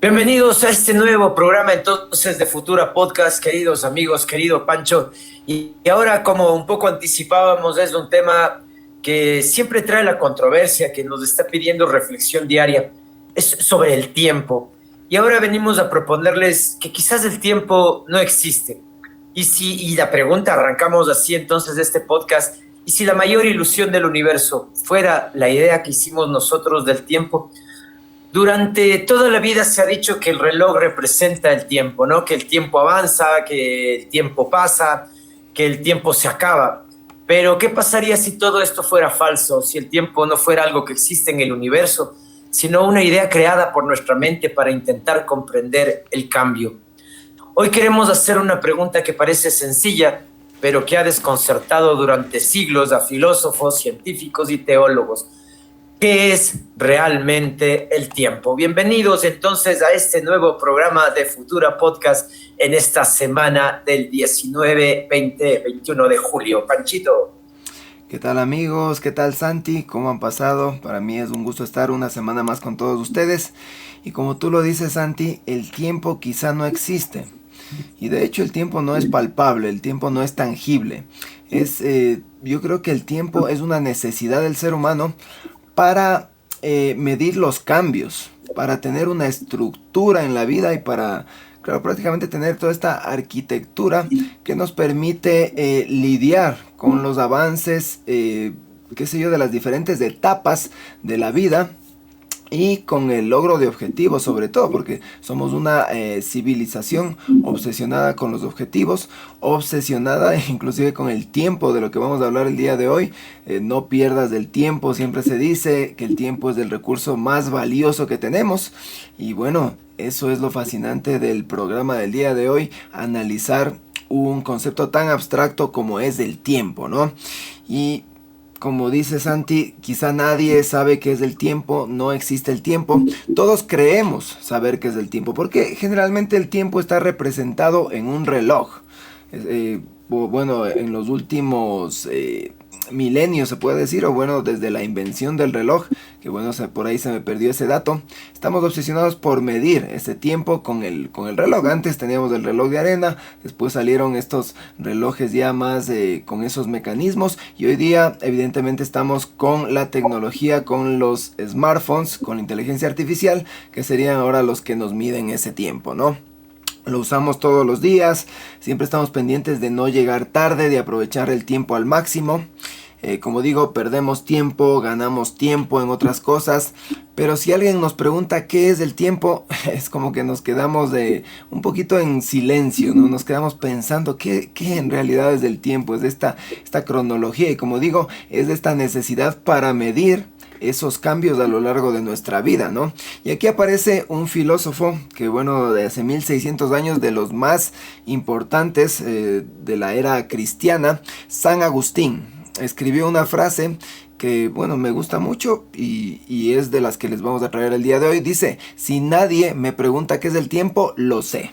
Bienvenidos a este nuevo programa entonces de Futura Podcast, queridos amigos, querido Pancho. Y ahora, como un poco anticipábamos, es un tema que siempre trae la controversia, que nos está pidiendo reflexión diaria, es sobre el tiempo. Y ahora venimos a proponerles que quizás el tiempo no existe. Y la pregunta, arrancamos así entonces este podcast, ¿y si la mayor ilusión del universo fuera la idea que hicimos nosotros del tiempo? Durante toda la vida se ha dicho que el reloj representa el tiempo, ¿no? Que el tiempo avanza, que el tiempo pasa, que el tiempo se acaba. Pero ¿qué pasaría si todo esto fuera falso? Si el tiempo no fuera algo que existe en el universo, sino una idea creada por nuestra mente para intentar comprender el cambio. Hoy queremos hacer una pregunta que parece sencilla, pero que ha desconcertado durante siglos a filósofos, científicos y teólogos. ¿Qué es realmente el tiempo? Bienvenidos entonces a este nuevo programa de Futura Podcast en esta semana del 19, 20, 21 de julio. Panchito. ¿Qué tal amigos? ¿Qué tal Santi? ¿Cómo han pasado? Para mí es un gusto estar una semana más con todos ustedes. Y como tú lo dices Santi, el tiempo quizá no existe. Y de hecho el tiempo no es palpable, el tiempo no es tangible. Yo creo que el tiempo es una necesidad del ser humano para medir los cambios, para tener una estructura en la vida y para, claro, prácticamente tener toda esta arquitectura que nos permite lidiar con los avances, qué sé yo, de las diferentes etapas de la vida y con el logro de objetivos, sobre todo porque somos una civilización obsesionada con los objetivos, obsesionada inclusive con el tiempo, de lo que vamos a hablar el día de hoy. No pierdas el tiempo, siempre se dice que el tiempo es el recurso más valioso que tenemos. Y bueno, eso es lo fascinante del programa del día de hoy, analizar un concepto tan abstracto como es el tiempo, ¿no? Y como dice Santi, quizá nadie sabe qué es el tiempo, no existe el tiempo. Todos creemos saber qué es el tiempo, porque generalmente el tiempo está representado en un reloj. Bueno, en los últimos milenios se puede decir, o bueno, desde la invención del reloj, que bueno, por ahí se me perdió ese dato, estamos obsesionados por medir ese tiempo con el reloj. Antes teníamos el reloj de arena, después salieron estos relojes ya más con esos mecanismos, y hoy día evidentemente estamos con la tecnología, con los smartphones, con la inteligencia artificial, que serían ahora los que nos miden ese tiempo, ¿no? Lo usamos todos los días, siempre estamos pendientes de no llegar tarde, de aprovechar el tiempo al máximo. Como digo, perdemos tiempo, ganamos tiempo en otras cosas, pero si alguien nos pregunta qué es el tiempo, es como que nos quedamos un poquito en silencio, ¿no? Nos quedamos pensando qué en realidad es el tiempo, es esta cronología, y como digo, es esta necesidad para medir esos cambios a lo largo de nuestra vida, ¿no? Y aquí aparece un filósofo que, bueno, de hace 1600 años, de los más importantes de la era cristiana, San Agustín. Escribió una frase que, bueno, me gusta mucho y es de las que les vamos a traer el día de hoy. Dice: si nadie me pregunta qué es el tiempo, lo sé.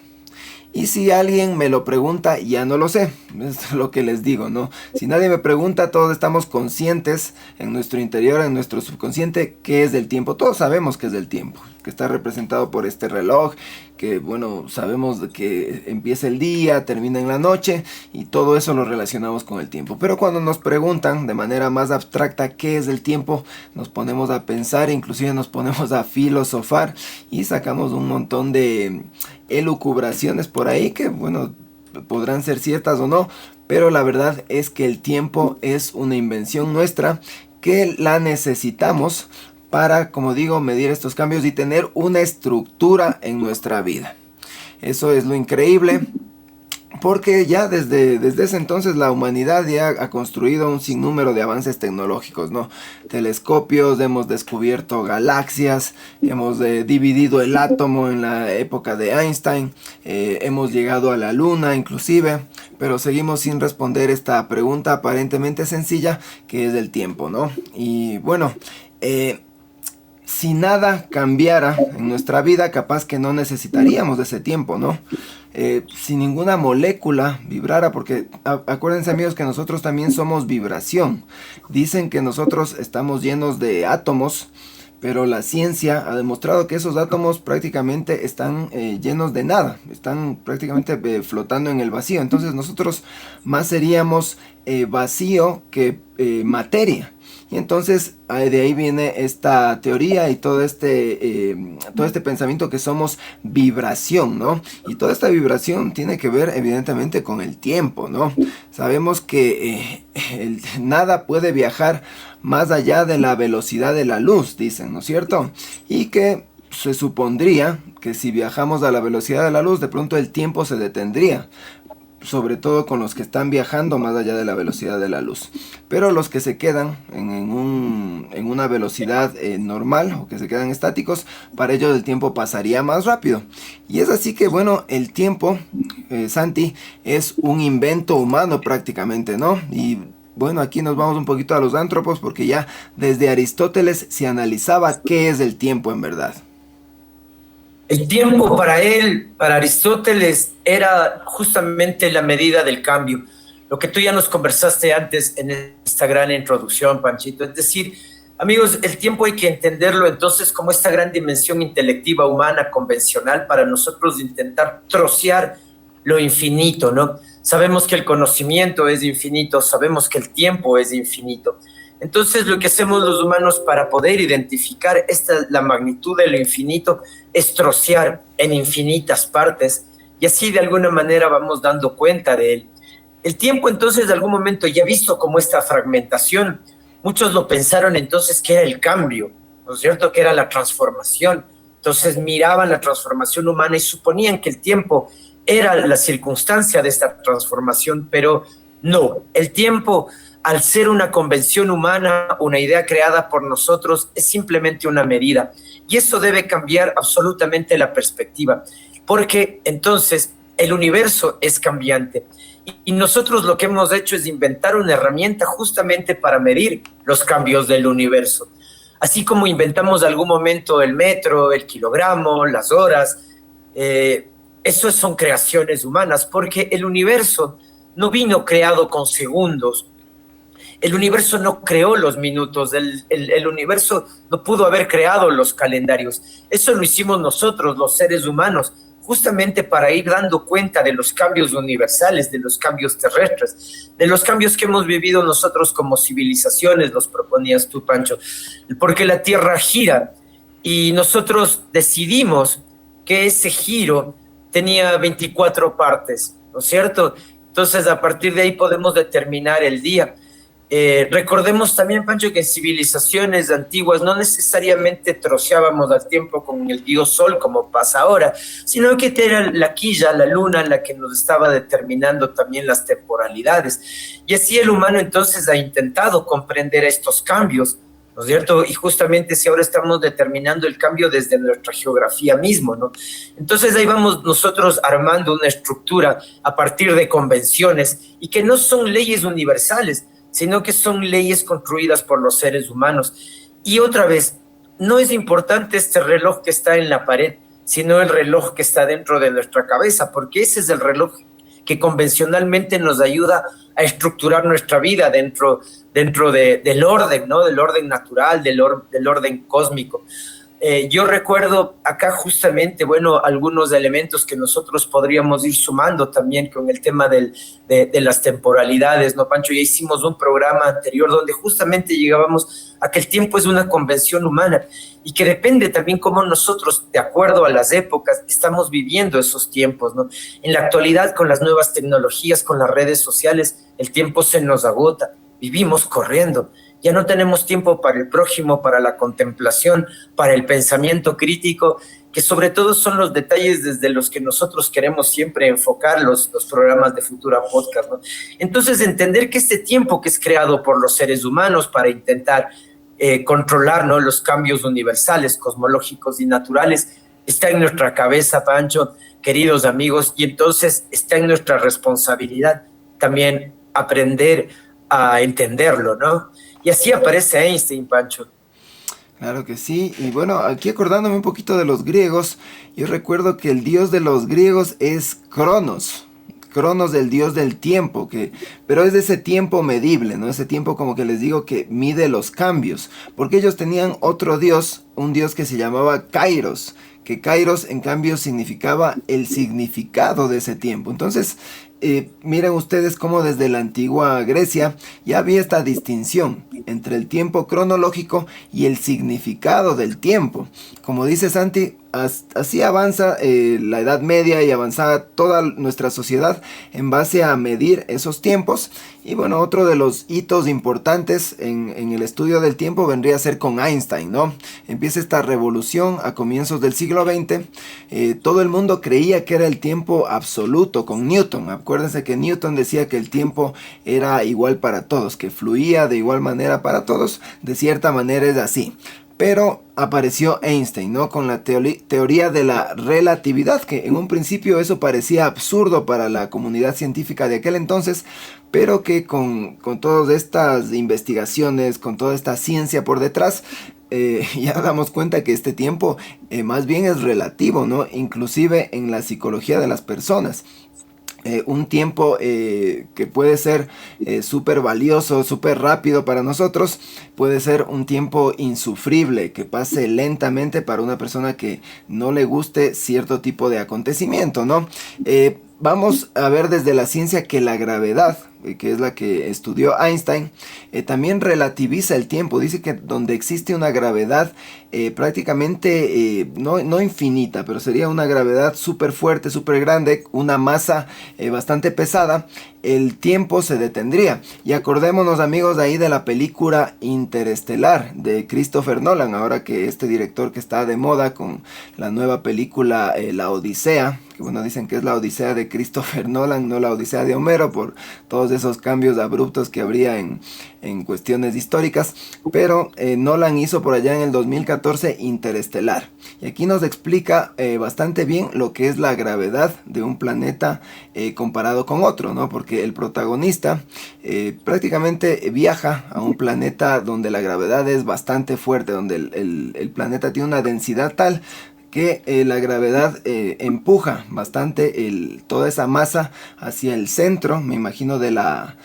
Y si alguien me lo pregunta, ya no lo sé. Es lo que les digo, ¿no? Si nadie me pregunta, todos estamos conscientes en nuestro interior, en nuestro subconsciente, qué es el tiempo. Todos sabemos qué es el tiempo, que está representado por este reloj, que bueno, sabemos que empieza el día, termina en la noche, y todo eso lo relacionamos con el tiempo. Pero cuando nos preguntan de manera más abstracta qué es el tiempo, nos ponemos a pensar, inclusive nos ponemos a filosofar y sacamos un montón de elucubraciones por ahí que, bueno, podrán ser ciertas o no, pero la verdad es que el tiempo es una invención nuestra que la necesitamos para, como digo, medir estos cambios y tener una estructura en nuestra vida. Eso es lo increíble, porque ya desde ese entonces la humanidad ya ha construido un sinnúmero de avances tecnológicos, ¿no? Telescopios, hemos descubierto galaxias, hemos dividido el átomo en la época de Einstein, hemos llegado a la luna inclusive, pero seguimos sin responder esta pregunta aparentemente sencilla, que es el tiempo, ¿no? Y bueno, si nada cambiara en nuestra vida, capaz que no necesitaríamos de ese tiempo, ¿no? Si ninguna molécula vibrara, porque acuérdense amigos que nosotros también somos vibración. Dicen que nosotros estamos llenos de átomos, pero la ciencia ha demostrado que esos átomos prácticamente están llenos de nada, están prácticamente flotando en el vacío. Entonces nosotros más seríamos vacío que materia. Y entonces de ahí viene esta teoría y todo este pensamiento que somos vibración, ¿no? Y toda esta vibración tiene que ver evidentemente con el tiempo, ¿no? Sabemos que nada puede viajar más allá de la velocidad de la luz, dicen, ¿no es cierto? Y que se supondría que si viajamos a la velocidad de la luz, de pronto el tiempo se detendría, sobre todo con los que están viajando más allá de la velocidad de la luz. Pero los que se quedan en una velocidad normal, o que se quedan estáticos, para ellos el tiempo pasaría más rápido. Y es así que, bueno, el tiempo, Santi, es un invento humano prácticamente, ¿no? Y bueno, aquí nos vamos un poquito a los ántropos, porque ya desde Aristóteles se analizaba qué es el tiempo en verdad. El tiempo para él, para Aristóteles, era justamente la medida del cambio. Lo que tú ya nos conversaste antes en esta gran introducción, Panchito. Es decir, amigos, el tiempo hay que entenderlo entonces como esta gran dimensión intelectiva humana convencional para nosotros intentar trocear lo infinito, ¿no? Sabemos que el conocimiento es infinito, sabemos que el tiempo es infinito. Entonces, lo que hacemos los humanos para poder identificar la magnitud de lo infinito es trocear en infinitas partes y así de alguna manera vamos dando cuenta de él. El tiempo entonces de algún momento ya visto como esta fragmentación, muchos lo pensaron entonces que era el cambio, ¿no es cierto? Que era la transformación. Entonces miraban la transformación humana y suponían que el tiempo era la circunstancia de esta transformación, pero no, el tiempo, al ser una convención humana, una idea creada por nosotros, es simplemente una medida. Y eso debe cambiar absolutamente la perspectiva, porque entonces el universo es cambiante. Y nosotros lo que hemos hecho es inventar una herramienta justamente para medir los cambios del universo. Así como inventamos en algún momento el metro, el kilogramo, las horas, eso son creaciones humanas, porque el universo no vino creado con segundos. El universo no creó los minutos, el universo no pudo haber creado los calendarios. Eso lo hicimos nosotros, los seres humanos, justamente para ir dando cuenta de los cambios universales, de los cambios terrestres, de los cambios que hemos vivido nosotros como civilizaciones, los proponías tú, Pancho, porque la Tierra gira y nosotros decidimos que ese giro tenía 24 partes, ¿no es cierto? Entonces, a partir de ahí podemos determinar el día. Recordemos también, Pancho, que en civilizaciones antiguas no necesariamente troceábamos al tiempo con el dios Sol como pasa ahora, sino que era la quilla, la luna, la que nos estaba determinando también las temporalidades. Y así el humano entonces ha intentado comprender estos cambios, ¿no es cierto? Y justamente si ahora estamos determinando el cambio desde nuestra geografía mismo, ¿no? Entonces ahí vamos nosotros armando una estructura a partir de convenciones y que no son leyes universales, sino que son leyes construidas por los seres humanos. Y otra vez, no es importante este reloj que está en la pared, sino el reloj que está dentro de nuestra cabeza, porque ese es el reloj que convencionalmente nos ayuda a estructurar nuestra vida dentro del orden, ¿no? Del orden natural, del orden cósmico. Yo recuerdo acá justamente, bueno, algunos elementos que nosotros podríamos ir sumando también con el tema de las temporalidades, ¿no, Pancho? Ya hicimos un programa anterior donde justamente llegábamos a que el tiempo es una convención humana y que depende también cómo nosotros, de acuerdo a las épocas, estamos viviendo esos tiempos, ¿no? En la actualidad, con las nuevas tecnologías, con las redes sociales, el tiempo se nos agota, vivimos corriendo. Ya no tenemos tiempo para el prójimo, para la contemplación, para el pensamiento crítico, que sobre todo son los detalles desde los que nosotros queremos siempre enfocar los programas de Futura Podcast, ¿no? Entonces, entender que este tiempo que es creado por los seres humanos para intentar controlar, ¿no?, los cambios universales, cosmológicos y naturales, está en nuestra cabeza, Pancho, queridos amigos, y entonces está en nuestra responsabilidad también aprender a entenderlo, ¿no? Y así aparece Einstein, Pancho. Claro que sí, y bueno, aquí acordándome un poquito de los griegos, yo recuerdo que el dios de los griegos es Cronos. Cronos, el dios del tiempo, pero es de ese tiempo medible, ¿no? Ese tiempo, como que les digo, que mide los cambios, porque ellos tenían otro dios un dios que se llamaba Kairos, que Kairos en cambio significaba el significado de ese tiempo. Entonces, miren ustedes cómo desde la antigua Grecia ya había esta distinción entre el tiempo cronológico y el significado del tiempo. Como dice Santi, así avanza la Edad Media y avanzaba toda nuestra sociedad en base a medir esos tiempos. Y bueno, otro de los hitos importantes en el estudio del tiempo vendría a ser con Einstein, ¿no? Empieza esta revolución a comienzos del siglo XX. Todo el mundo creía que era el tiempo absoluto con Newton. Acuérdense que Newton decía que el tiempo era igual para todos, que fluía de igual manera para todos. De cierta manera es así. Pero apareció Einstein, ¿no? Con la teoría de la relatividad, que en un principio eso parecía absurdo para la comunidad científica de aquel entonces, pero que con todas estas investigaciones, con toda esta ciencia por detrás, ya damos cuenta que este tiempo más bien es relativo, ¿no? Inclusive en la psicología de las personas. Un tiempo que puede ser súper valioso, súper rápido para nosotros, puede ser un tiempo insufrible, que pase lentamente para una persona que no le guste cierto tipo de acontecimiento, ¿no? Vamos a ver desde la ciencia que la gravedad, que es la que estudió Einstein, también relativiza el tiempo. Dice que donde existe una gravedad prácticamente no infinita, pero sería una gravedad súper fuerte, súper grande, una masa bastante pesada, el tiempo se detendría. Y acordémonos, amigos, ahí de la película Interestelar de Christopher Nolan, ahora que este director que está de moda con la nueva película La Odisea, que bueno, dicen que es la Odisea de Christopher Nolan, no la Odisea de Homero, por todos esos cambios abruptos que habría en cuestiones históricas, pero Nolan hizo por allá en el 2014 Interestelar, y aquí nos explica bastante bien lo que es la gravedad de un planeta comparado con otro, ¿no? Porque el protagonista prácticamente viaja a un planeta donde la gravedad es bastante fuerte, donde el planeta tiene una densidad tal que la gravedad empuja bastante toda esa masa hacia el centro, me imagino, de la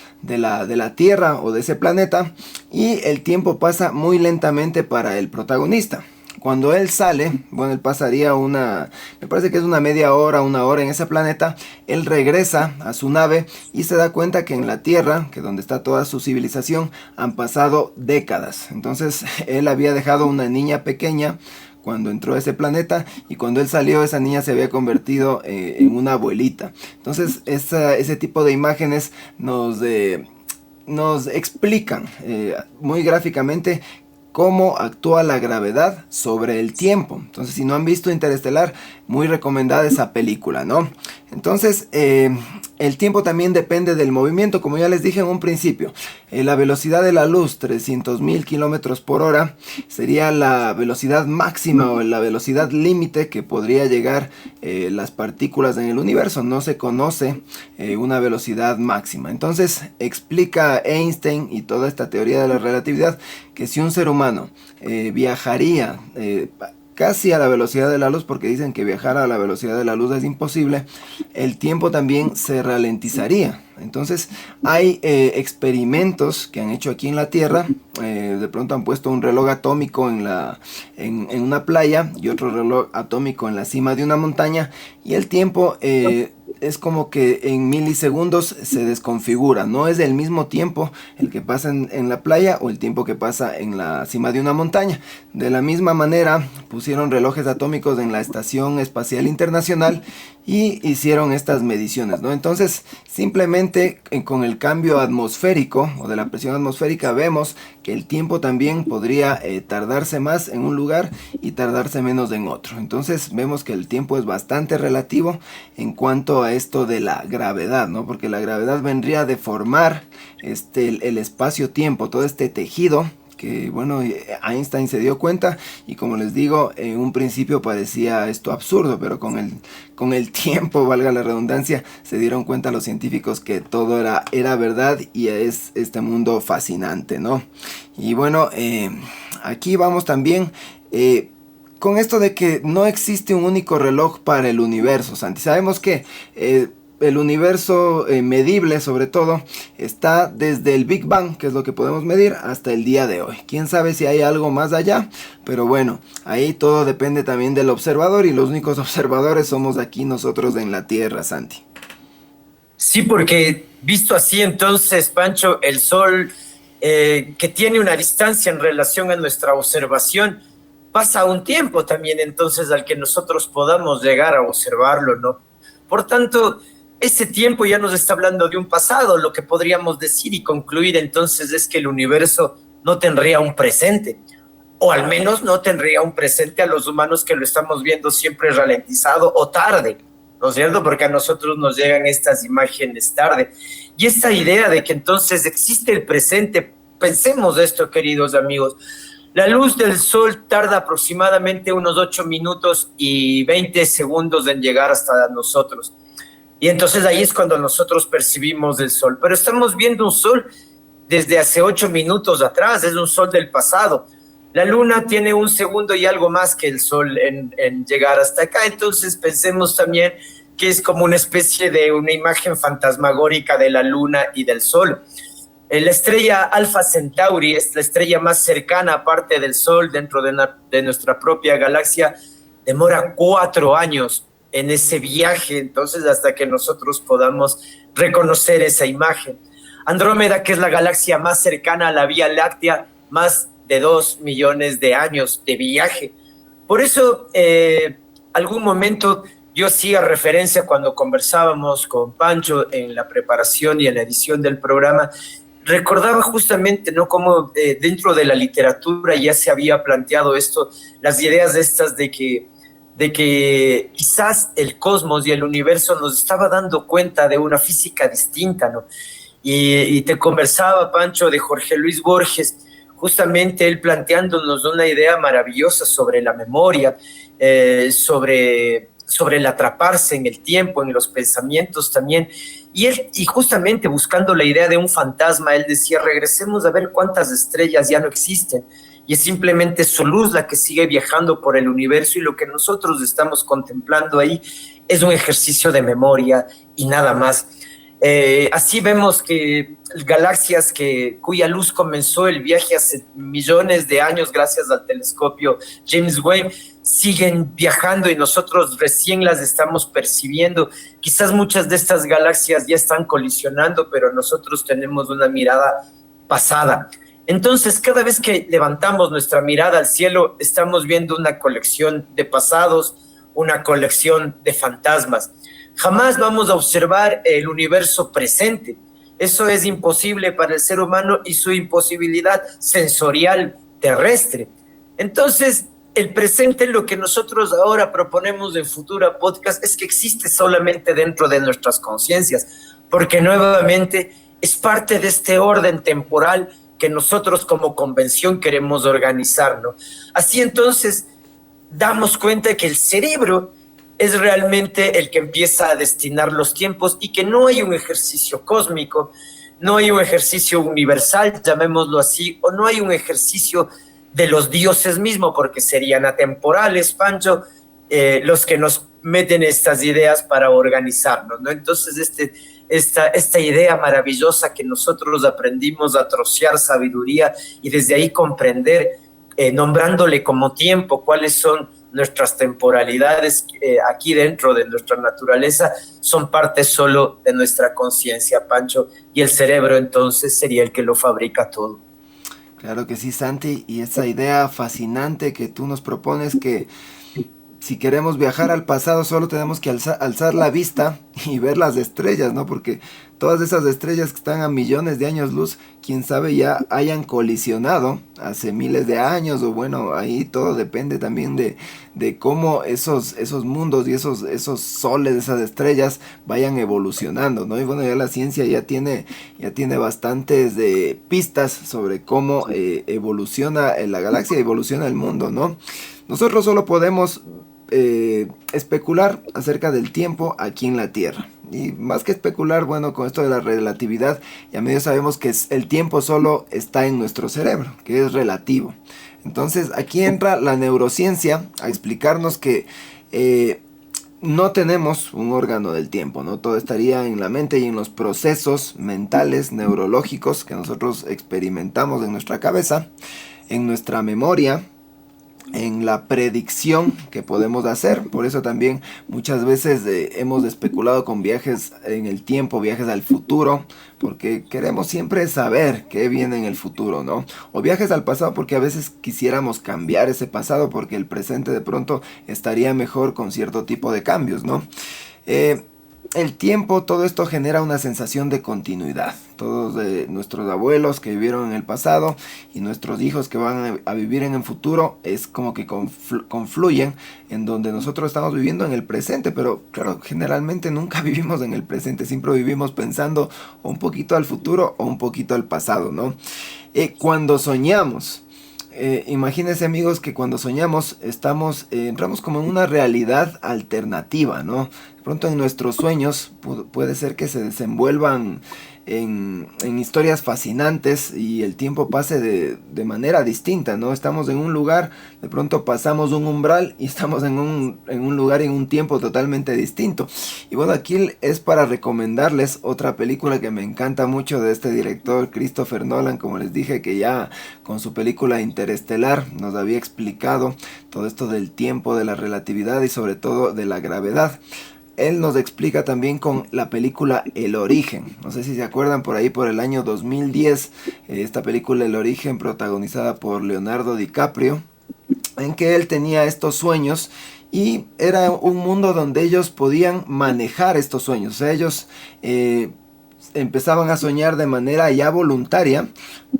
Tierra o de ese planeta, y el tiempo pasa muy lentamente para el protagonista. Cuando él sale, bueno, él pasaría me parece que es una media hora, una hora en ese planeta. Él regresa a su nave y se da cuenta que en la Tierra, que donde está toda su civilización, han pasado décadas. Entonces él había dejado una niña pequeña cuando entró a ese planeta, y cuando él salió, esa niña se había convertido en una abuelita. Entonces ese tipo de imágenes nos explican muy gráficamente cómo actúa la gravedad sobre el tiempo. Entonces, si no han visto Interestelar, muy recomendada esa película, ¿no? Entonces, el tiempo también depende del movimiento, como ya les dije en un principio. La velocidad de la luz, 300.000 kilómetros por hora, sería la velocidad máxima o la velocidad límite que podría llegar las partículas en el universo. No se conoce una velocidad máxima. Entonces, explica Einstein y toda esta teoría de la relatividad que si un ser humano viajaría casi a la velocidad de la luz, porque dicen que viajar a la velocidad de la luz es imposible, el tiempo también se ralentizaría. Entonces hay experimentos que han hecho aquí en la Tierra. De pronto han puesto un reloj atómico en una playa y otro reloj atómico en la cima de una montaña, y el tiempo es como que en milisegundos se desconfigura. No es el mismo tiempo el que pasa en la playa o el tiempo que pasa en la cima de una montaña. De la misma manera pusieron relojes atómicos en la Estación Espacial Internacional y hicieron estas mediciones, ¿no? Entonces, simplemente con el cambio atmosférico o de la presión atmosférica vemos que el tiempo también podría tardarse más en un lugar y tardarse menos en otro. Entonces vemos que el tiempo es bastante relativo en cuanto a esto de la gravedad, ¿no? Porque la gravedad vendría a deformar el espacio-tiempo, todo este tejido que, bueno, Einstein se dio cuenta, y como les digo, en un principio parecía esto absurdo, pero con el tiempo, valga la redundancia, se dieron cuenta los científicos que todo era verdad, y es este mundo fascinante, ¿no? Y bueno, aquí vamos también con esto de que no existe un único reloj para el universo, Santi. Sabemos que el universo medible sobre todo está desde el Big Bang, que es lo que podemos medir, hasta el día de hoy. Quién sabe si hay algo más allá, pero bueno, ahí todo depende también del observador, y los únicos observadores somos aquí nosotros en la Tierra, Santi. Sí, porque visto así entonces, Pancho, el Sol, que tiene una distancia en relación a nuestra observación, pasa un tiempo también entonces al que nosotros podamos llegar a observarlo, ¿no? Por tanto, ese tiempo ya nos está hablando de un pasado. Lo que podríamos decir y concluir entonces es que el universo no tendría un presente, o al menos no tendría un presente a los humanos que lo estamos viendo siempre ralentizado o tarde, ¿no es cierto? Porque a nosotros nos llegan estas imágenes tarde. Y esta idea de que entonces existe el presente, pensemos esto, queridos amigos. La luz del sol tarda aproximadamente unos 8 minutos y 20 segundos en llegar hasta nosotros. Y entonces ahí es cuando nosotros percibimos el sol. Pero estamos viendo un sol desde hace 8 minutos atrás, es un sol del pasado. La luna tiene un segundo y algo más que el sol en llegar hasta acá. Entonces pensemos también que es como una especie de una imagen fantasmagórica de la luna y del sol. La estrella Alpha Centauri es la estrella más cercana, aparte del Sol, dentro de nuestra propia galaxia. Demora 4 años en ese viaje, entonces, hasta que nosotros podamos reconocer esa imagen. Andrómeda, que es la galaxia más cercana a la Vía Láctea, más de 2 millones de años de viaje. Por eso, algún momento yo hacía referencia cuando conversábamos con Pancho en la preparación y en la edición del programa. Recordaba justamente, ¿no?, cómo dentro de la literatura ya se había planteado esto, las ideas estas de que quizás el cosmos y el universo nos estaba dando cuenta de una física distinta, ¿no? Y te conversaba, Pancho, de Jorge Luis Borges, justamente él planteándonos una idea maravillosa sobre la memoria, sobre el atraparse en el tiempo, en los pensamientos también. Y justamente buscando la idea de un fantasma, él decía, regresemos a ver cuántas estrellas ya no existen. Y es simplemente su luz la que sigue viajando por el universo, y lo que nosotros estamos contemplando ahí es un ejercicio de memoria y nada más. Así vemos que galaxias cuya luz comenzó el viaje hace millones de años gracias al telescopio James Webb, siguen viajando y nosotros recién las estamos percibiendo. Quizás muchas de estas galaxias ya están colisionando, pero nosotros tenemos una mirada pasada. Entonces, cada vez que levantamos nuestra mirada al cielo, estamos viendo una colección de pasados, una colección de fantasmas. Jamás vamos a observar el universo presente. Eso es imposible para el ser humano y su imposibilidad sensorial terrestre. Entonces, el presente, lo que nosotros ahora proponemos en Futura Podcast, es que existe solamente dentro de nuestras conciencias, porque nuevamente es parte de este orden temporal que nosotros como convención queremos organizar, ¿no? Así entonces damos cuenta que el cerebro es realmente el que empieza a destinar los tiempos y que no hay un ejercicio cósmico, no hay un ejercicio universal, llamémoslo así, o no hay un ejercicio de los dioses mismos, porque serían atemporales, Pancho, los que nos meten estas ideas para organizarnos, ¿no? Entonces, esta idea maravillosa que nosotros aprendimos a trocear sabiduría y desde ahí comprender, nombrándole como tiempo, cuáles son nuestras temporalidades aquí dentro de nuestra naturaleza, son parte solo de nuestra conciencia, Pancho, y el cerebro entonces sería el que lo fabrica todo. Claro que sí, Santi, y esa idea fascinante que tú nos propones, que si queremos viajar al pasado solo tenemos que alzar la vista y ver las estrellas, ¿no? Porque todas esas estrellas que están a millones de años luz, quién sabe ya hayan colisionado hace miles de años, o bueno, ahí todo depende también de cómo esos mundos y esos soles, esas estrellas vayan evolucionando, ¿no? Y bueno, ya la ciencia ya tiene bastantes pistas sobre cómo evoluciona la galaxia, evoluciona el mundo, ¿no? Nosotros solo podemos especular acerca del tiempo aquí en la Tierra. Y más que especular, bueno, con esto de la relatividad, ya medio sabemos que el tiempo solo está en nuestro cerebro, que es relativo. Entonces aquí entra la neurociencia a explicarnos que no tenemos un órgano del tiempo, ¿no? Todo estaría en la mente y en los procesos mentales, neurológicos que nosotros experimentamos en nuestra cabeza, en nuestra memoria, en la predicción que podemos hacer. Por eso también muchas veces hemos especulado con viajes en el tiempo, viajes al futuro, porque queremos siempre saber qué viene en el futuro, ¿no? O viajes al pasado porque a veces quisiéramos cambiar ese pasado porque el presente de pronto estaría mejor con cierto tipo de cambios, ¿no? El tiempo, todo esto genera una sensación de continuidad. Todos nuestros abuelos que vivieron en el pasado y nuestros hijos que van a vivir en el futuro es como que confluyen en donde nosotros estamos viviendo en el presente. Pero claro, generalmente nunca vivimos en el presente, siempre vivimos pensando un poquito al futuro o un poquito al pasado, ¿no? Cuando soñamos, imagínense amigos que cuando soñamos entramos como en una realidad alternativa, ¿no? De pronto en nuestros sueños puede ser que se desenvuelvan en historias fascinantes y el tiempo pase de manera distinta, ¿no? Estamos en un lugar, de pronto pasamos un umbral y estamos en un lugar y en un tiempo totalmente distinto. Y bueno, aquí es para recomendarles otra película que me encanta mucho de este director Christopher Nolan, como les dije, que ya con su película Interestelar nos había explicado todo esto del tiempo, de la relatividad y sobre todo de la gravedad. Él nos explica también con la película El Origen. No sé si se acuerdan, por ahí por el año 2010, esta película El Origen, protagonizada por Leonardo DiCaprio, en que él tenía estos sueños y era un mundo donde ellos podían manejar estos sueños. O sea, ellos empezaban a soñar de manera ya voluntaria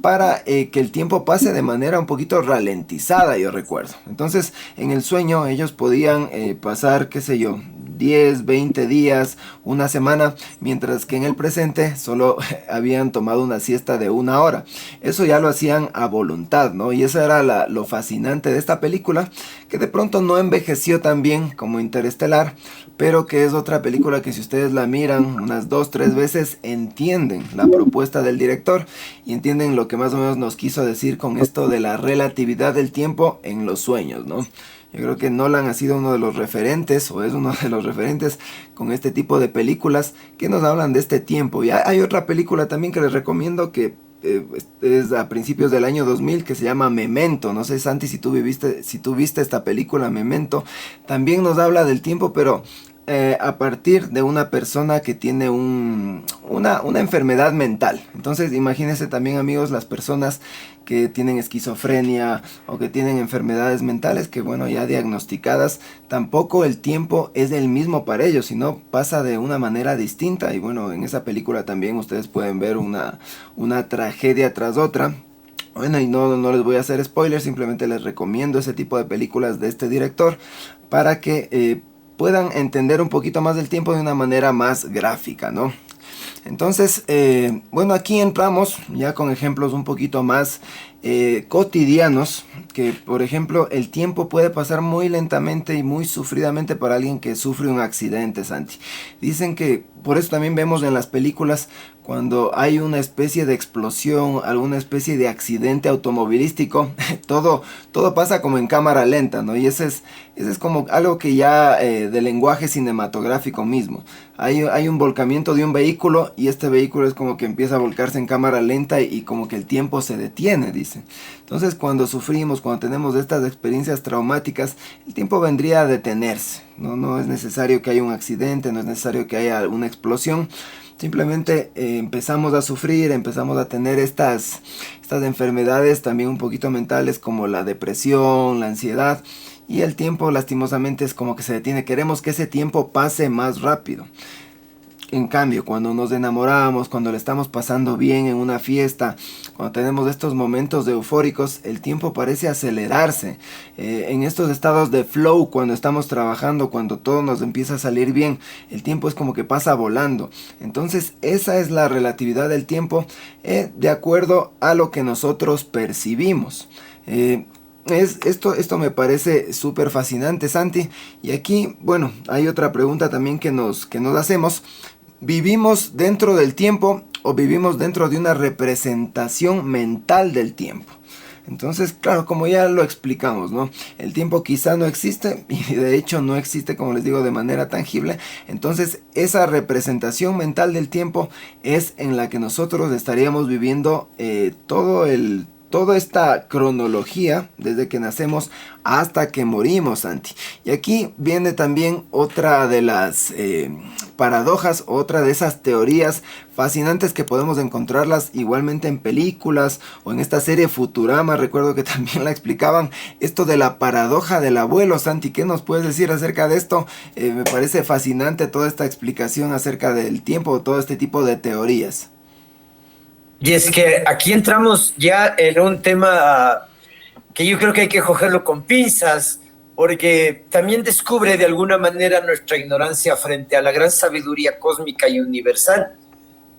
para que el tiempo pase de manera un poquito ralentizada, yo recuerdo. Entonces, en el sueño ellos podían pasar, qué sé yo, 10, 20 días, una semana, mientras que en el presente solo habían tomado una siesta de 1 hora. Eso ya lo hacían a voluntad, ¿no? Y eso era lo fascinante de esta película, que de pronto no envejeció tan bien como Interestelar, pero que es otra película que si ustedes la miran unas 2, 3 veces, entienden la propuesta del director y entienden lo que más o menos nos quiso decir con esto de la relatividad del tiempo en los sueños, ¿no? Yo creo que Nolan ha sido uno de los referentes, o es uno de los referentes con este tipo de películas que nos hablan de este tiempo. Y hay otra película también que les recomiendo que es a principios del año 2000, que se llama Memento. No sé, Santi, si tú viste esta película Memento. También nos habla del tiempo, pero a partir de una persona que tiene una enfermedad mental. Entonces imagínense también, amigos, las personas que tienen esquizofrenia o que tienen enfermedades mentales que, bueno, ya diagnosticadas, tampoco el tiempo es el mismo para ellos, sino pasa de una manera distinta. Y bueno, en esa película también ustedes pueden ver una tragedia tras otra. Bueno, y no les voy a hacer spoilers, simplemente les recomiendo ese tipo de películas de este director para que puedan entender un poquito más del tiempo de una manera más gráfica, ¿no? Entonces, bueno, aquí entramos ya con ejemplos un poquito más cotidianos, que por ejemplo el tiempo puede pasar muy lentamente y muy sufridamente para alguien que sufre un accidente, Santi. Dicen que por eso también vemos en las películas cuando hay una especie de explosión, alguna especie de accidente automovilístico, todo pasa como en cámara lenta, ¿no? Y ese es como algo que ya de lenguaje cinematográfico mismo. Hay un volcamiento de un vehículo y este vehículo es como que empieza a volcarse en cámara lenta y como que el tiempo se detiene, dicen. Entonces cuando sufrimos, cuando tenemos estas experiencias traumáticas, el tiempo vendría a detenerse. No es necesario que haya un accidente, no es necesario que haya una explosión. Simplemente empezamos a sufrir, empezamos a tener estas enfermedades también un poquito mentales como la depresión, la ansiedad. Y el tiempo lastimosamente es como que se detiene. Queremos que ese tiempo pase más rápido. En cambio, cuando nos enamoramos, cuando le estamos pasando bien en una fiesta, cuando tenemos estos momentos eufóricos, el tiempo parece acelerarse. En estos estados de flow, cuando estamos trabajando, cuando todo nos empieza a salir bien, el tiempo es como que pasa volando. Entonces, esa es la relatividad del tiempo de acuerdo a lo que nosotros percibimos. Esto me parece súper fascinante, Santi. Y aquí, bueno, hay otra pregunta también que nos hacemos. ¿Vivimos dentro del tiempo o vivimos dentro de una representación mental del tiempo? Entonces, claro, como ya lo explicamos, ¿no? El tiempo quizá no existe y de hecho no existe, como les digo, de manera tangible. Entonces, esa representación mental del tiempo es en la que nosotros estaríamos viviendo toda esta cronología desde que nacemos hasta que morimos, Santi. Y aquí viene también otra de las paradojas, otra de esas teorías fascinantes que podemos encontrarlas igualmente en películas o en esta serie Futurama. Recuerdo que también la explicaban, esto de la paradoja del abuelo. Santi, ¿qué nos puedes decir acerca de esto? Me parece fascinante toda esta explicación acerca del tiempo, todo este tipo de teorías. Y es que aquí entramos ya en un tema que yo creo que hay que cogerlo con pinzas, porque también descubre de alguna manera nuestra ignorancia frente a la gran sabiduría cósmica y universal.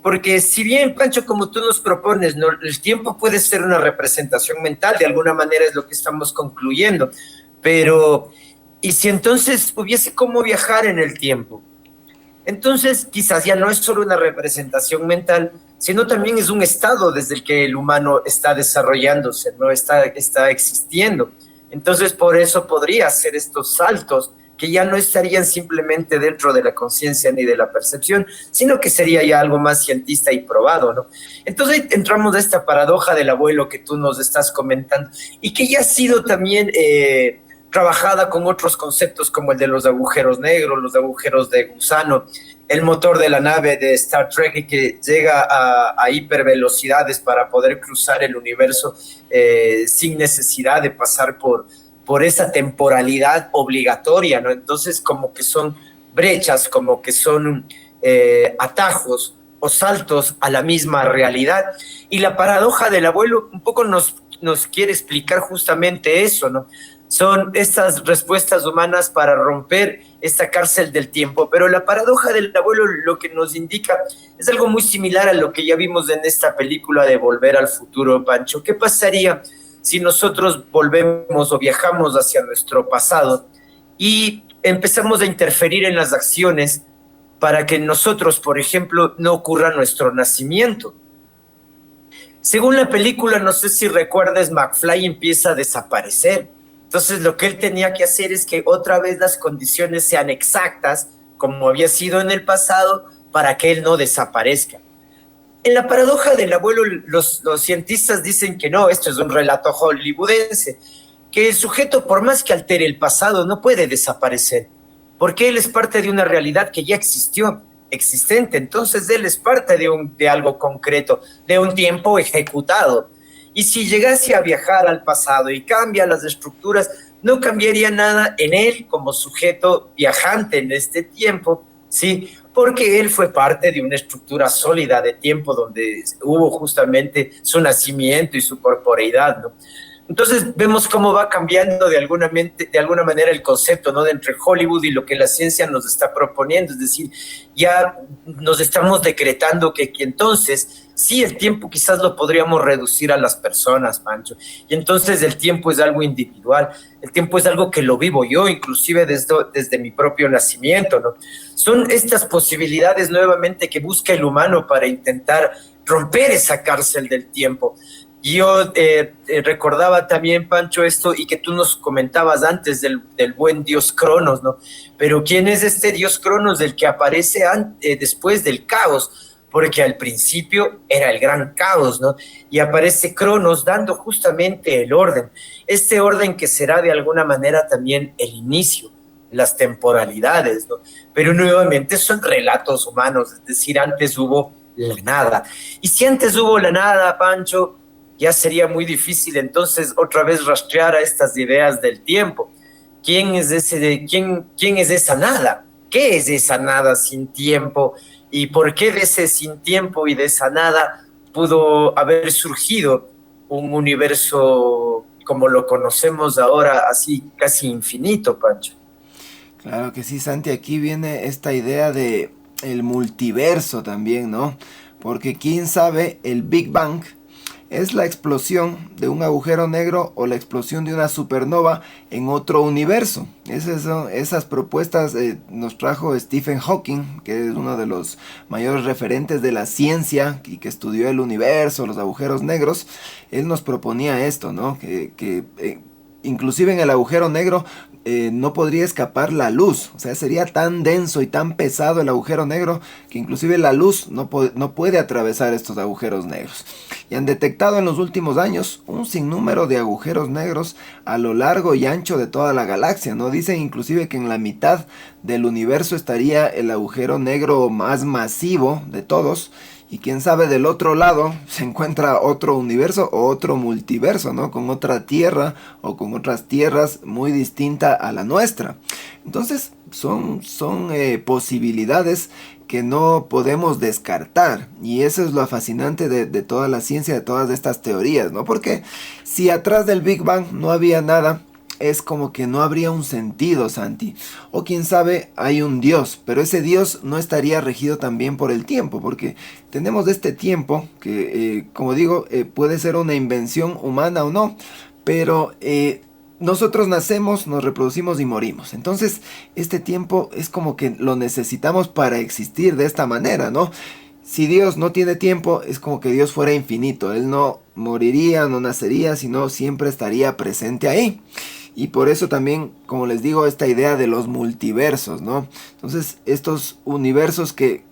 Porque si bien, Pancho, como tú nos propones, ¿no? El tiempo puede ser una representación mental, de alguna manera es lo que estamos concluyendo, pero ¿y si entonces hubiese cómo viajar en el tiempo? Entonces, quizás ya no es solo una representación mental, sino también es un estado desde el que el humano está desarrollándose, no está existiendo. Entonces, por eso podría hacer estos saltos que ya no estarían simplemente dentro de la conciencia ni de la percepción, sino que sería ya algo más cientista y probado, ¿no? Entonces entramos a esta paradoja del abuelo que tú nos estás comentando y que ya ha sido también trabajada con otros conceptos como el de los agujeros negros, los agujeros de gusano, el motor de la nave de Star Trek y que llega a hipervelocidades para poder cruzar el universo sin necesidad de pasar por esa temporalidad obligatoria, ¿no? Entonces como que son brechas, como que son atajos o saltos a la misma realidad. Y la paradoja del abuelo un poco nos quiere explicar justamente eso, ¿no? Son estas respuestas humanas para romper esta cárcel del tiempo. Pero la paradoja del abuelo lo que nos indica es algo muy similar a lo que ya vimos en esta película de Volver al Futuro, Pancho. ¿Qué pasaría si nosotros volvemos o viajamos hacia nuestro pasado y empezamos a interferir en las acciones para que nosotros, por ejemplo, no ocurra nuestro nacimiento? Según la película, no sé si recuerdas, McFly empieza a desaparecer. Entonces lo que él tenía que hacer es que otra vez las condiciones sean exactas, como había sido en el pasado, para que él no desaparezca. En la paradoja del abuelo, los cientistas dicen que no, esto es un relato hollywoodense, que el sujeto, por más que altere el pasado, no puede desaparecer, porque él es parte de una realidad que ya existió, existente. Entonces él es parte de algo concreto, de un tiempo ejecutado. Y si llegase a viajar al pasado y cambia las estructuras, no cambiaría nada en él como sujeto viajante en este tiempo, ¿sí? Porque él fue parte de una estructura sólida de tiempo donde hubo justamente su nacimiento y su corporeidad, ¿no? Entonces vemos cómo va cambiando de alguna manera el concepto, ¿no? De entre Hollywood y lo que la ciencia nos está proponiendo. Es decir, ya nos estamos decretando que entonces sí, el tiempo quizás lo podríamos reducir a las personas, Pancho. Y entonces el tiempo es algo individual, el tiempo es algo que lo vivo yo, inclusive desde mi propio nacimiento, ¿no? Son estas posibilidades nuevamente que busca el humano para intentar romper esa cárcel del tiempo. Yo recordaba también, Pancho, esto y que tú nos comentabas antes del buen dios Cronos, ¿no? Pero ¿quién es este dios Cronos del que aparece después del caos? Porque al principio era el gran caos, ¿no? Y aparece Cronos dando justamente el orden, este orden que será de alguna manera también el inicio, las temporalidades, ¿no? Pero nuevamente son relatos humanos, es decir, antes hubo la nada. Y si antes hubo la nada, Pancho, ya sería muy difícil entonces otra vez rastrear a estas ideas del tiempo. ¿Quién es esa nada? ¿Qué es esa nada sin tiempo? ¿Y por qué de ese sin tiempo y de esa nada pudo haber surgido un universo como lo conocemos ahora, así casi infinito, Pancho? Claro que sí, Santi, aquí viene esta idea de el multiverso también, ¿no? Porque quién sabe, el Big Bang es la explosión de un agujero negro o la explosión de una supernova en otro universo. Esas propuestas nos trajo Stephen Hawking, que es uno de los mayores referentes de la ciencia y que estudió el universo, los agujeros negros. Él nos proponía esto, ¿no? Inclusive en el agujero negro no podría escapar la luz. O sea, sería tan denso y tan pesado el agujero negro que inclusive la luz no puede atravesar estos agujeros negros. Y han detectado en los últimos años un sinnúmero de agujeros negros a lo largo y ancho de toda la galaxia, ¿no? Dicen inclusive que en la mitad del universo estaría el agujero negro más masivo de todos. Y quién sabe, del otro lado se encuentra otro universo o otro multiverso, ¿no? Con otra tierra o con otras tierras muy distinta a la nuestra. Entonces son posibilidades que no podemos descartar. Y eso es lo fascinante de toda la ciencia, de todas estas teorías, ¿no? Porque si atrás del Big Bang no había nada, es como que no habría un sentido, Santi. O quién sabe, hay un Dios, pero ese Dios no estaría regido también por el tiempo, porque tenemos este tiempo que, como digo, puede ser una invención humana o no, pero nosotros nacemos, nos reproducimos y morimos. Entonces, este tiempo es como que lo necesitamos para existir de esta manera, ¿no? Si Dios no tiene tiempo, es como que Dios fuera infinito. Él no moriría, no nacería, sino siempre estaría presente ahí. Y por eso también, como les digo, esta idea de los multiversos, ¿no? Entonces, estos universos que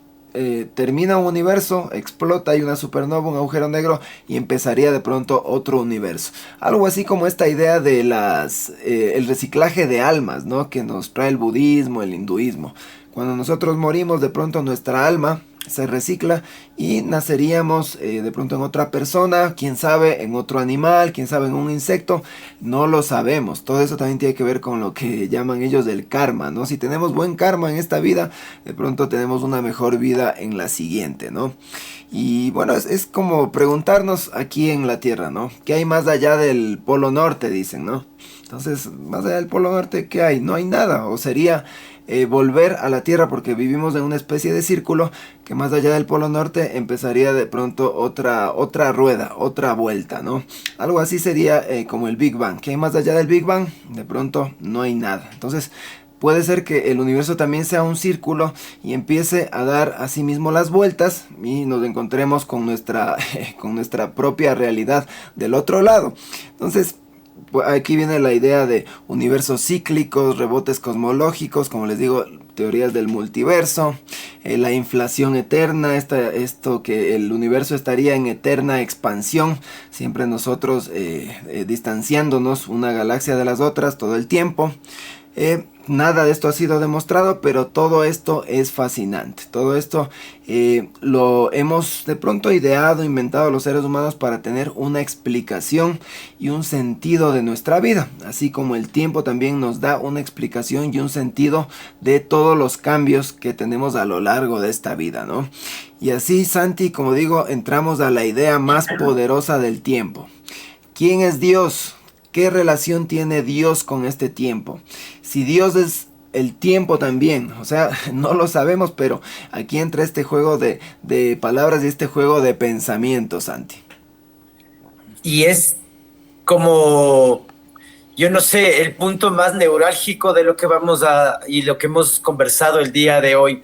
termina un universo, explota, hay una supernova, un agujero negro y empezaría de pronto otro universo. Algo así como esta idea de el reciclaje de almas, ¿no? Que nos trae el budismo, el hinduismo. Cuando nosotros morimos, de pronto nuestra alma se recicla y naceríamos de pronto en otra persona, quién sabe en otro animal, quién sabe en un insecto, no lo sabemos. Todo eso también tiene que ver con lo que llaman ellos del karma, ¿no? Si tenemos buen karma en esta vida, de pronto tenemos una mejor vida en la siguiente, ¿no? Y bueno, es como preguntarnos aquí en la Tierra, ¿no? ¿Qué hay más allá del Polo Norte? Dicen, ¿no? Entonces, más allá del Polo Norte, ¿qué hay? No hay nada, o sería volver a la Tierra, porque vivimos en una especie de círculo que más allá del Polo Norte empezaría de pronto otra rueda, otra vuelta, ¿no? Algo así sería como el Big Bang. ¿Qué hay más allá del Big Bang? De pronto no hay nada. Entonces puede ser que el universo también sea un círculo y empiece a dar a sí mismo las vueltas y nos encontremos con nuestra propia realidad del otro lado. Entonces, aquí viene la idea de universos cíclicos, rebotes cosmológicos, como les digo, teorías del multiverso, la inflación eterna, esto que el universo estaría en eterna expansión, siempre nosotros distanciándonos una galaxia de las otras todo el tiempo. Nada de esto ha sido demostrado, pero todo esto es fascinante. Todo esto lo hemos de pronto ideado, inventado los seres humanos para tener una explicación y un sentido de nuestra vida. Así como el tiempo también nos da una explicación y un sentido de todos los cambios que tenemos a lo largo de esta vida, ¿no? Y así, Santi, como digo, entramos a la idea más poderosa del tiempo. ¿Quién es Dios? ¿Qué relación tiene Dios con este tiempo? Si Dios es el tiempo también, o sea, no lo sabemos, pero aquí entra este juego de palabras y este juego de pensamientos, Santi. Y es como, yo no sé, el punto más neurálgico de lo que y lo que hemos conversado el día de hoy.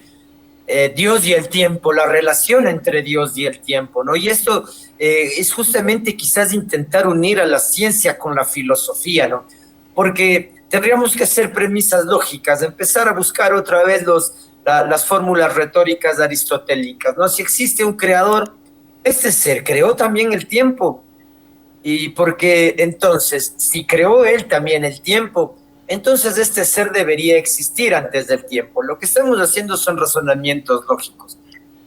Dios y el tiempo, la relación entre Dios y el tiempo, ¿no? Y esto es justamente quizás intentar unir a la ciencia con la filosofía, ¿no? Porque tendríamos que hacer premisas lógicas, empezar a buscar otra vez las fórmulas retóricas aristotélicas, ¿no? Si existe un creador, este ser creó también el tiempo. Y porque entonces, si creó él también el tiempo, entonces este ser debería existir antes del tiempo. Lo que estamos haciendo son razonamientos lógicos.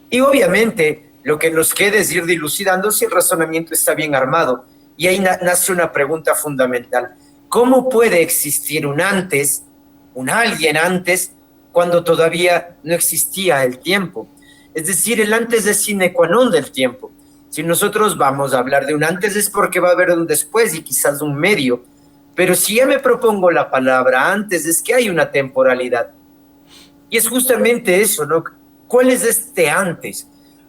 Y obviamente lo que nos queda es ir dilucidando si el razonamiento está bien armado. Y ahí nace una pregunta fundamental. ¿Cómo puede existir un alguien antes, cuando todavía no existía el tiempo? Es decir, el antes es sine qua non del tiempo. Si nosotros vamos a hablar de un antes es porque va a haber un después y quizás un medio. Pero si ya me propongo la palabra antes, es que hay una temporalidad. Y es justamente eso, ¿no? ¿Cuál es este antes?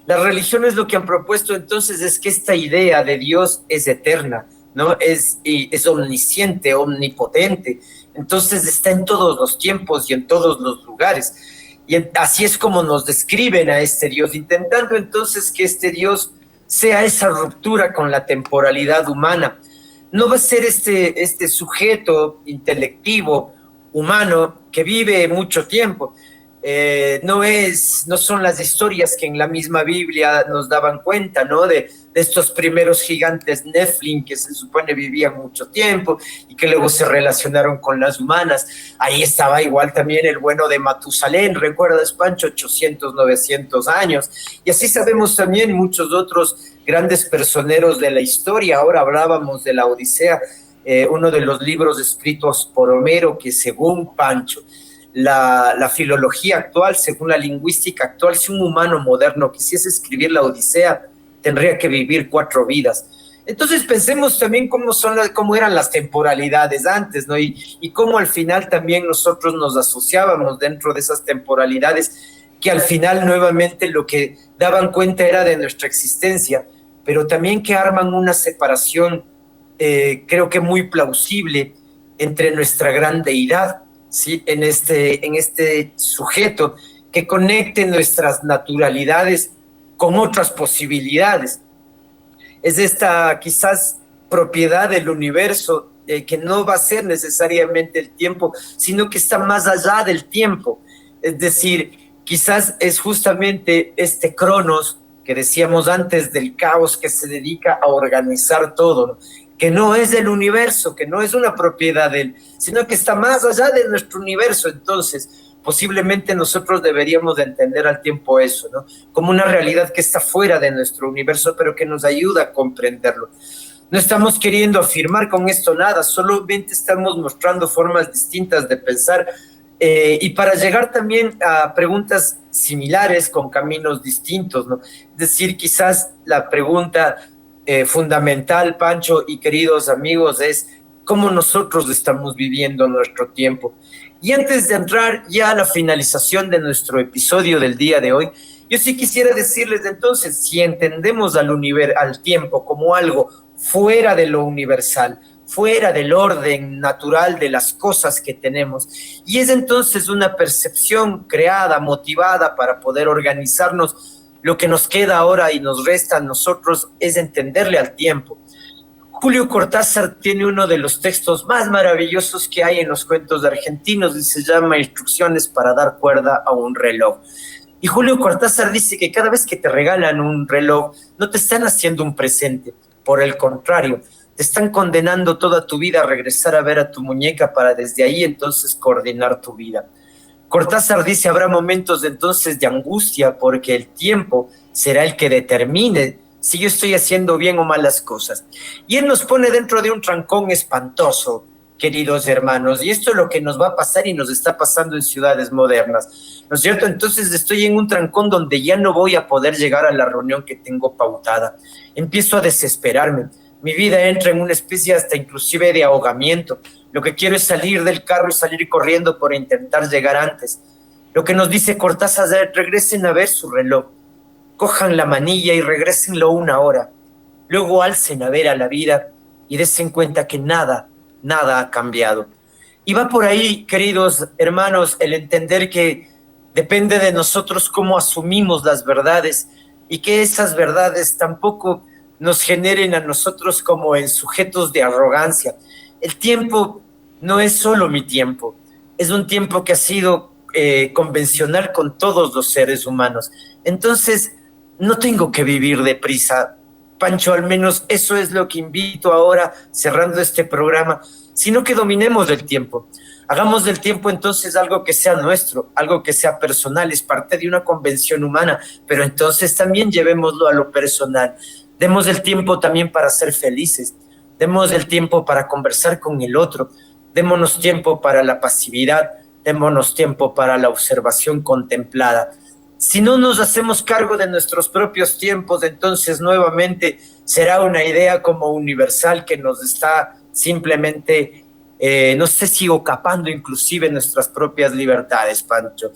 Las religiones lo que han propuesto entonces es que esta idea de Dios es eterna, ¿no? Es omnisciente, omnipotente. Entonces está en todos los tiempos y en todos los lugares. Así es como nos describen a este Dios, intentando entonces que este Dios sea esa ruptura con la temporalidad humana. No va a ser este sujeto intelectivo humano que vive mucho tiempo. No son las historias que en la misma Biblia nos daban cuenta, ¿no? De estos primeros gigantes Nephilim que se supone vivían mucho tiempo y que luego se relacionaron con las humanas. Ahí estaba igual también el bueno de Matusalén, ¿recuerdas, Pancho? 800, 900 años. Y así sabemos también muchos otros grandes personeros de la historia. Ahora hablábamos de la Odisea, uno de los libros escritos por Homero, que según Pancho, la filología actual, según la lingüística actual, si un humano moderno quisiese escribir la Odisea, tendría que vivir 4 vidas. Entonces pensemos también cómo eran las temporalidades antes, ¿no? Y cómo al final también nosotros nos asociábamos dentro de esas temporalidades, que al final nuevamente lo que daban cuenta era de nuestra existencia, pero también que arman una separación, creo que muy plausible, entre nuestra gran deidad, ¿sí? En este sujeto que conecte nuestras naturalidades con otras posibilidades. Es esta quizás propiedad del universo que no va a ser necesariamente el tiempo, sino que está más allá del tiempo. Es decir, quizás es justamente este Cronos que decíamos antes del caos que se dedica a organizar todo, ¿no? Que no es del universo, que no es una propiedad de él, sino que está más allá de nuestro universo. Entonces, posiblemente nosotros deberíamos de entender al tiempo eso, ¿no? Como una realidad que está fuera de nuestro universo, pero que nos ayuda a comprenderlo. No estamos queriendo afirmar con esto nada, solamente estamos mostrando formas distintas de pensar, y para llegar también a preguntas similares con caminos distintos, ¿no? Es decir, quizás la pregunta fundamental, Pancho y queridos amigos, es cómo nosotros estamos viviendo nuestro tiempo. Y antes de entrar ya a la finalización de nuestro episodio del día de hoy, yo sí quisiera decirles entonces, si entendemos al tiempo como algo fuera de lo universal, fuera del orden natural de las cosas que tenemos, y es entonces una percepción creada, motivada para poder organizarnos, lo que nos queda ahora y nos resta a nosotros es entenderle al tiempo. Julio Cortázar tiene uno de los textos más maravillosos que hay en los cuentos argentinos y se llama Instrucciones para dar cuerda a un reloj. Y Julio Cortázar dice que cada vez que te regalan un reloj, no te están haciendo un presente, por el contrario, te están condenando toda tu vida a regresar a ver a tu muñeca para desde ahí entonces coordinar tu vida. Cortázar dice, habrá momentos entonces de angustia porque el tiempo será el que determine si yo estoy haciendo bien o malas cosas. Y él nos pone dentro de un trancón espantoso, queridos hermanos, y esto es lo que nos va a pasar y nos está pasando en ciudades modernas, ¿no es cierto? Entonces estoy en un trancón donde ya no voy a poder llegar a la reunión que tengo pautada. Empiezo a desesperarme. Mi vida entra en una especie hasta inclusive de ahogamiento. Lo que quiero es salir del carro y salir corriendo por intentar llegar antes. Lo que nos dice Cortázar es, regresen a ver su reloj, cojan la manilla y regrésenlo 1 hora. Luego alcen a ver a la vida y desen cuenta que nada ha cambiado. Y va por ahí, queridos hermanos, el entender que depende de nosotros cómo asumimos las verdades y que esas verdades tampoco nos generen a nosotros como en sujetos de arrogancia. El tiempo no es solo mi tiempo, es un tiempo que ha sido convencional con todos los seres humanos. Entonces, no tengo que vivir deprisa, Pancho, al menos eso es lo que invito ahora, cerrando este programa, sino que dominemos el tiempo. Hagamos del tiempo entonces algo que sea nuestro, algo que sea personal, es parte de una convención humana, pero entonces también llevémoslo a lo personal. Demos el tiempo también para ser felices, demos el tiempo para conversar con el otro, démonos tiempo para la pasividad, démonos tiempo para la observación contemplada. Si no nos hacemos cargo de nuestros propios tiempos, entonces nuevamente será una idea como universal que nos está simplemente, no sé si ocupando inclusive nuestras propias libertades, Pancho.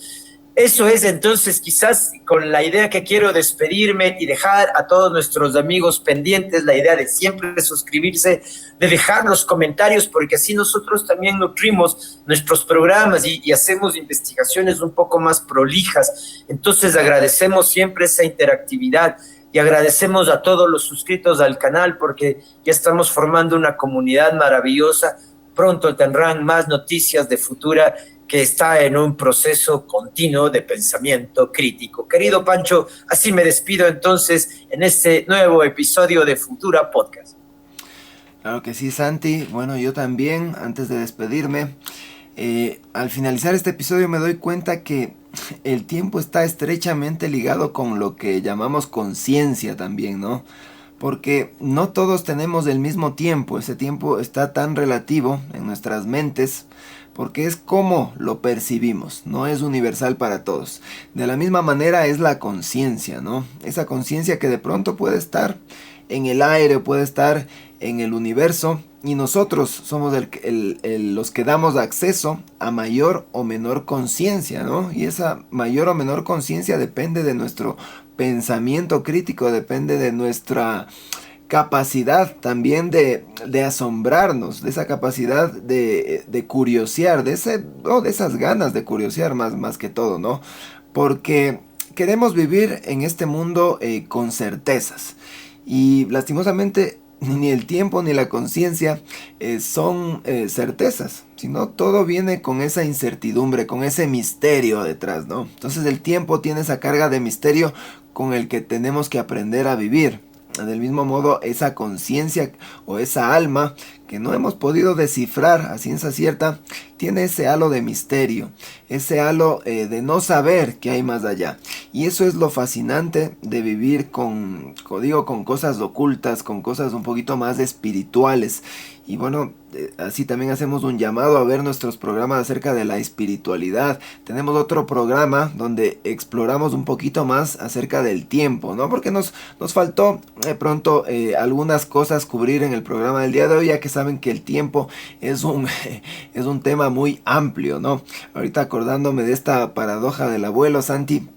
Eso es, entonces, quizás con la idea que quiero despedirme y dejar a todos nuestros amigos pendientes, la idea de siempre suscribirse, de dejar los comentarios, porque así nosotros también nutrimos nuestros programas y hacemos investigaciones un poco más prolijas. Entonces, agradecemos siempre esa interactividad y agradecemos a todos los suscritos al canal porque ya estamos formando una comunidad maravillosa. Pronto tendrán más noticias de Futura, que está en un proceso continuo de pensamiento crítico. Querido Pancho, así me despido entonces en este nuevo episodio de Futura Podcast. Claro que sí, Santi. Bueno, yo también, antes de despedirme, al finalizar este episodio me doy cuenta que el tiempo está estrechamente ligado con lo que llamamos conciencia también, ¿no? Porque no todos tenemos el mismo tiempo, ese tiempo está tan relativo en nuestras mentes, porque es como lo percibimos, no es universal para todos. De la misma manera es la conciencia, ¿no? Esa conciencia que de pronto puede estar en el aire, puede estar en el universo, y nosotros somos los que damos acceso a mayor o menor conciencia, ¿no? Y esa mayor o menor conciencia depende de nuestro pensamiento crítico, depende de nuestra capacidad también de asombrarnos, de esa capacidad de curiosear, de esas ganas de curiosear más que todo, ¿no? Porque queremos vivir en este mundo con certezas, y lastimosamente ni el tiempo ni la conciencia son certezas, sino todo viene con esa incertidumbre, con ese misterio detrás, ¿no? Entonces el tiempo tiene esa carga de misterio con el que tenemos que aprender a vivir. Del mismo modo, esa conciencia o esa alma que no hemos podido descifrar a ciencia cierta, tiene ese halo de misterio, ese halo de no saber qué hay más allá. Y eso es lo fascinante de vivir con cosas ocultas, con cosas un poquito más espirituales. Y bueno, así también hacemos un llamado a ver nuestros programas acerca de la espiritualidad. Tenemos otro programa donde exploramos un poquito más acerca del tiempo, ¿no? Porque nos faltó de pronto algunas cosas cubrir en el programa del día de hoy, ya que saben que el tiempo es un tema muy amplio, ¿no? Ahorita acordándome de esta paradoja del abuelo, Santi,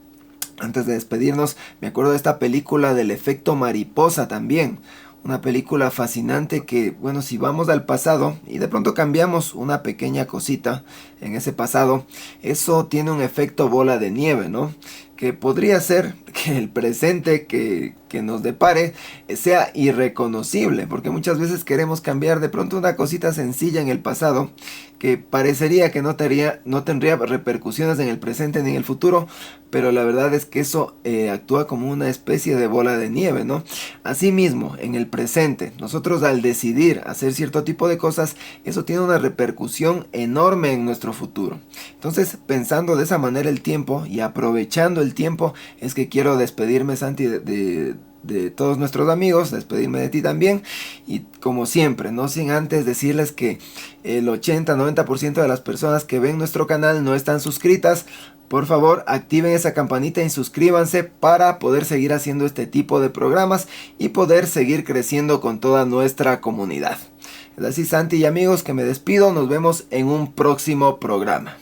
antes de despedirnos, me acuerdo de esta película del efecto mariposa también. Una película fascinante que, bueno, si vamos al pasado y de pronto cambiamos una pequeña cosita en ese pasado, eso tiene un efecto bola de nieve, ¿no? Que podría ser que el presente que nos depare sea irreconocible, porque muchas veces queremos cambiar de pronto una cosita sencilla en el pasado que parecería que no tendría repercusiones en el presente ni en el futuro, pero la verdad es que eso actúa como una especie de bola de nieve, ¿no? Asimismo, en el presente, nosotros al decidir hacer cierto tipo de cosas, eso tiene una repercusión enorme en nuestro futuro. Entonces, pensando de esa manera el tiempo y aprovechando el tiempo, es que quiero despedirme, Santi, de todos nuestros amigos, despedirme de ti también, y como siempre, no sin antes decirles que el 80-90% de las personas que ven nuestro canal no están suscritas. Por favor, activen esa campanita y suscríbanse para poder seguir haciendo este tipo de programas y poder seguir creciendo con toda nuestra comunidad. Es así, Santi y amigos, que me despido, nos vemos en un próximo programa.